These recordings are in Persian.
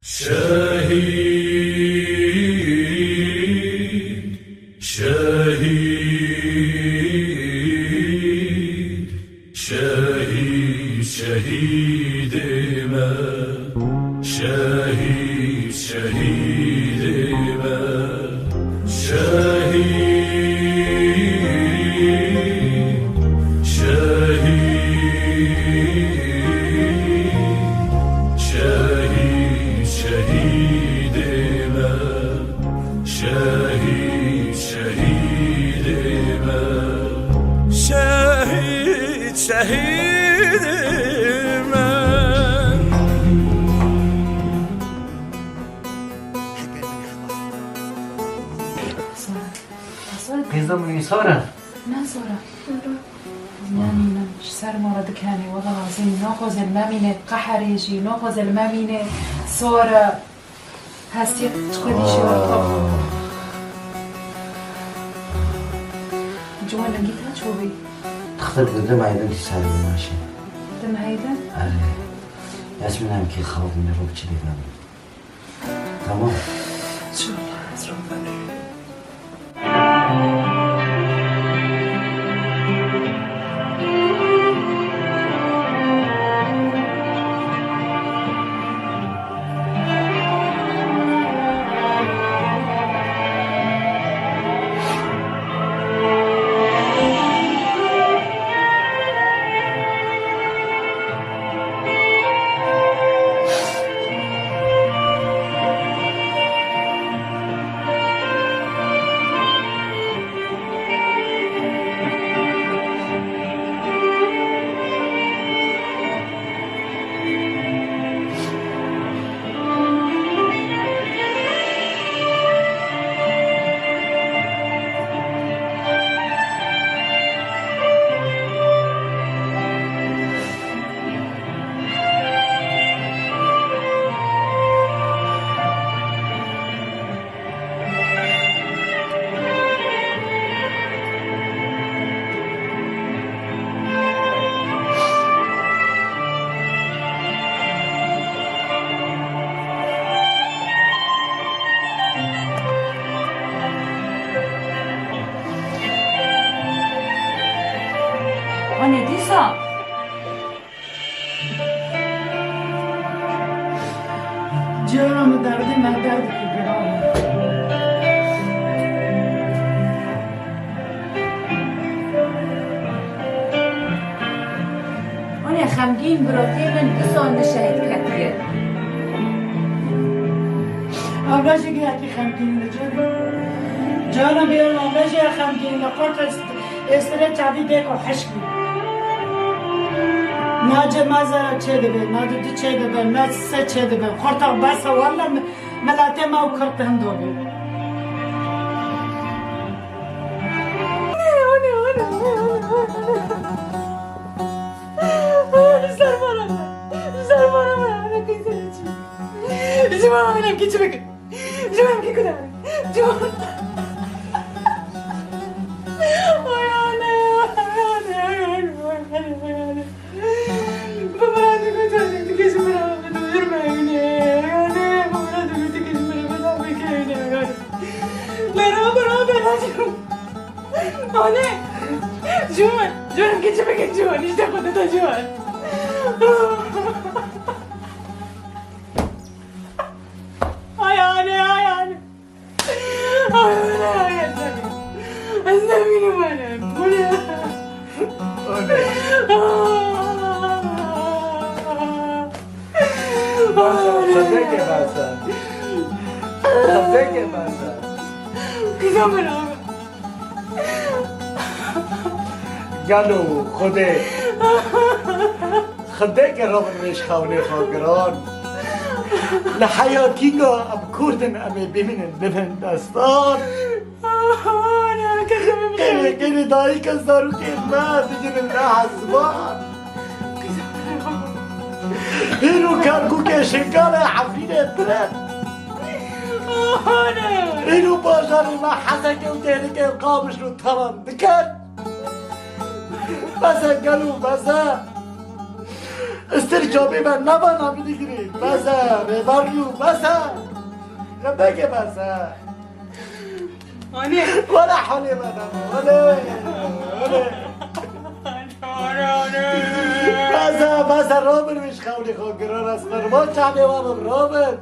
شهید شهید شهید شهید من شهید شهید من شهید شهید شهید شهید من شهید شهید من شهید شهید من قیزم روی سارا نه سارا نمینم سر ما را دکنی والله العظيم ناخذ الممینه قحریجی ناخذ الممینه سارا هستی تخدی شوال جوان لقيتها شو بي تختار قدام عيدان تساعد ماشي دم هيدا أري ياسمين هم كي خاف من الروب تشري تمام شو الله ربنا أنا ديسا جرم دردی من درد که برام أنا خمگین براتی من دو شهید کتیه آباجی که هکی خمگین جانم بیارم آباجی خمگین لقاط استرات عدی دیکو حشکی ناجه مازه چه دبه نادو چه دبه نسه چه دبه خورتا بس والله ملاته ما و کرت هم دوبه جوان كيف بك جوان ايش تاخذ هذا جوان هاي انا اسلميني وانا صدق يا باسل صدق يا باسل كذا من قالوا خدك رغم مش خاوني خاقران لحياتي ام كردن امي بمن دستان انا كخمم كده داي كسروا كلمة تجي من الزبان هيرو كاركو كشكالة حفيدة ترى هيرو بازار ما حسك وتهلك القامش والطرن دكان بس قالوا بس استرجابی من نبانا بگیری بسه ببریو بسه بگه بسه آنه ولا حالی منم ولی بسه رابر میش خولی خوگران از فرمان چهده وامم رابر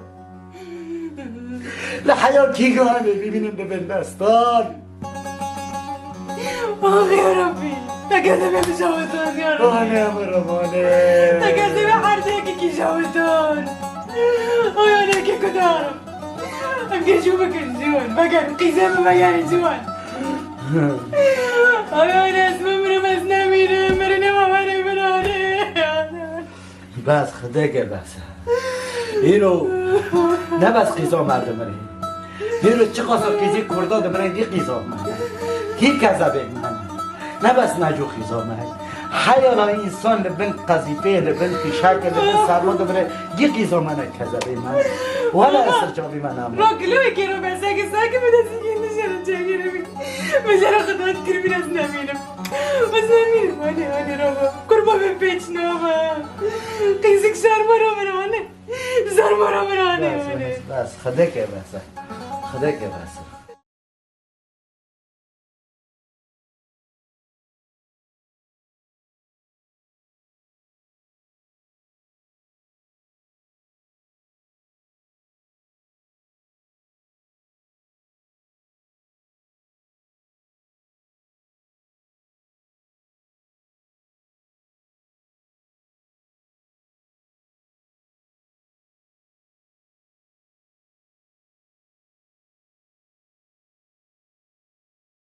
لحیا کی گوهنه ببینیم به بندستان آخ یا ربی تکذبه بجاوتان یا ربی آنه امرمانه تکذبه حرده که جاوتان آیانه که کدارم امگه جو بکن جوان بگن قیزم بگن جوان آیانه اسمم رو بس نمیرم مرنه مامانه برانه بس خداگه بسه اینو نه بس قیزا مردم ره اینو چه قصد قیزی کردا دمره دی قیزا من کی کذبه من نه بس نجو قیزا من حیالا انسان لبن قذیفه لبن پیشک لبن سرما دمره دی قیزا من کذبه من ولا استرجابی من هم راکلوی که رو بسه که ساکه بده سیگه نشارم جایی رو بید بشارا خدات کرمین از نمینم بس نمینم آنه رابا کربا به پیچ نابا قیزک شارما را برانه زارما را برانه بس خدا که بسه خدا که بسه